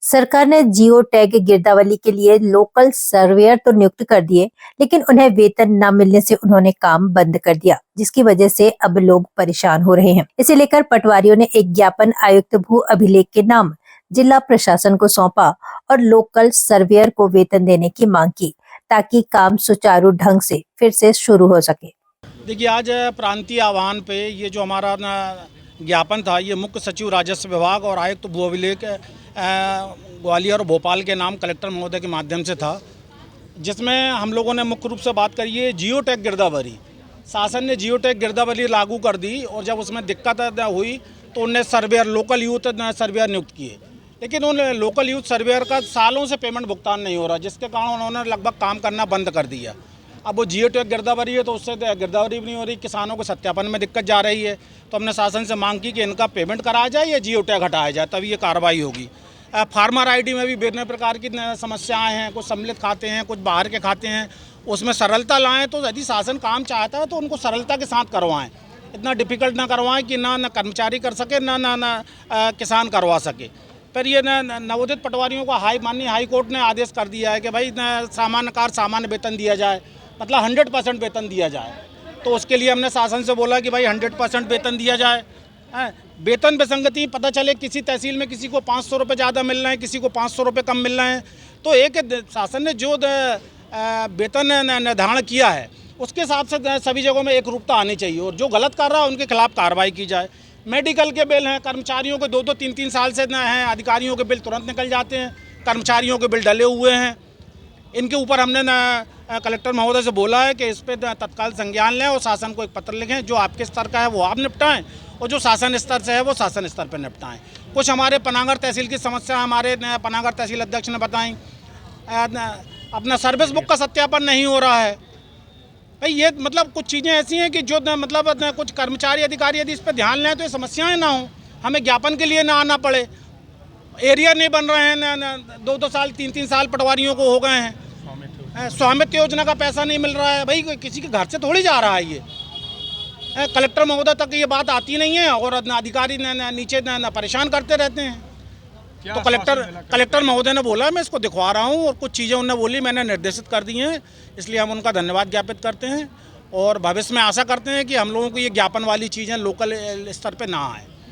सरकार ने geo tag गिरदावरी के लिए लोकल सर्वेयर तो नियुक्त कर दिए, लेकिन उन्हें वेतन न मिलने से उन्होंने काम बंद कर दिया, जिसकी वजह से अब लोग परेशान हो रहे हैं। इसे लेकर पटवारियों ने एक ज्ञापन आयुक्त भू अभिलेख के नाम जिला प्रशासन को सौंपा और लोकल सर्वेयर को वेतन देने की मांग की, ताकि काम सुचारू ढंग से फिर से शुरू हो सके। देखिए, आज प्रांतीय आह्वान पे ये जो हमारा ज्ञापन था, ये मुख्य सचिव राजस्व विभाग और आयुक्त भू अभिलेख ग्वालियर और भोपाल के नाम कलेक्टर महोदय के माध्यम से था, जिसमें हम लोगों ने मुख्य रूप से बात करी है जियो टैग गिरदावरी। शासन ने जियो टैग गिरदावरी लागू कर दी और जब उसमें दिक्कत हुई तो उन्हें सर्वेयर, लोकल यूथ सर्वेयर नियुक्त किए, लेकिन उन लोकल यूथ सर्वेयर का सालों से पेमेंट भुगतान नहीं हो रहा, जिसके कारण उन्होंने लगभग काम करना बंद कर दिया। अब वो जियो टैग गिरदावरी है तो उससे गिरदावरी भी नहीं हो रही, किसानों को सत्यापन में दिक्कत जा रही है। तो हमने शासन से मांग की कि इनका पेमेंट कराया जाए या जियो टैग हटाया जाए, तभी ये कार्रवाई होगी। फार्मर आईडी में भी विभिन्न प्रकार की समस्याएं हैं, कुछ सम्मिलित खाते हैं, कुछ बाहर के खाते हैं, उसमें सरलता लाएं। तो यदि शासन काम चाहता है तो उनको सरलता के साथ करवाएं, इतना डिफ़िकल्ट ना करवाएं कि ना कर्मचारी कर सके ना किसान करवा सके। पर ये नवोदित पटवारियों को माननीय हाई कोर्ट ने आदेश कर दिया है कि भाई सामान्य कार्य सामान्य वेतन दिया जाए, मतलब 100% वेतन दिया जाए। तो उसके लिए हमने शासन से बोला कि भाई 100% वेतन दिया जाए। वेतन विसंगति पता चले किसी तहसील में किसी को 500 रुपये ज़्यादा मिल रहे हैं, किसी को 500 रुपये कम मिल रहे हैं, तो एक शासन ने जो वेतन निर्धारण किया है उसके हिसाब से सभी जगहों में एक रूपता आनी चाहिए और जो गलत कर रहा है उनके खिलाफ कार्रवाई की जाए। मेडिकल के बिल हैं, कर्मचारियों के 2-2, 3-3 साल से हैं, अधिकारियों के बिल तुरंत निकल जाते हैं, कर्मचारियों के बिल डले हुए हैं। इनके ऊपर हमने कलेक्टर महोदय से बोला है कि इस पर तत्काल संज्ञान लें और शासन को एक पत्र लिखें। जो आपके स्तर का है वो आप निपटाएं और जो शासन स्तर से है वो शासन स्तर पर निपटाएं। कुछ हमारे पनागर तहसील की समस्या हमारे पनागर तहसील अध्यक्ष ने बताई, अपना सर्विस बुक का सत्यापन नहीं हो रहा है। भाई ये मतलब कुछ चीज़ें ऐसी हैं कि जो मतलब कुछ कर्मचारी अधिकारी यदि इस पर ध्यान लें तो ये समस्याएँ ना हों, हमें ज्ञापन के लिए ना आना पड़े। एरिया नहीं बन रहे हैं, 2-2 साल 3-3 साल पटवारियों को हो गए हैं। स्वामित्व योजना का पैसा नहीं मिल रहा है, भाई किसी के घर से थोड़ी जा रहा है ये। कलेक्टर महोदय तक ये बात आती नहीं है और अधिकारी नीचे परेशान करते रहते हैं। तो कलेक्टर महोदय ने बोला मैं इसको दिखवा रहा हूँ और कुछ चीज़ें उन्होंने बोली मैंने निर्देशित कर दी हैं, इसलिए हम उनका धन्यवाद ज्ञापित करते हैं और भविष्य में आशा करते हैं कि हम लोगों को ये ज्ञापन वाली चीज़ें लोकल स्तर पर ना आए।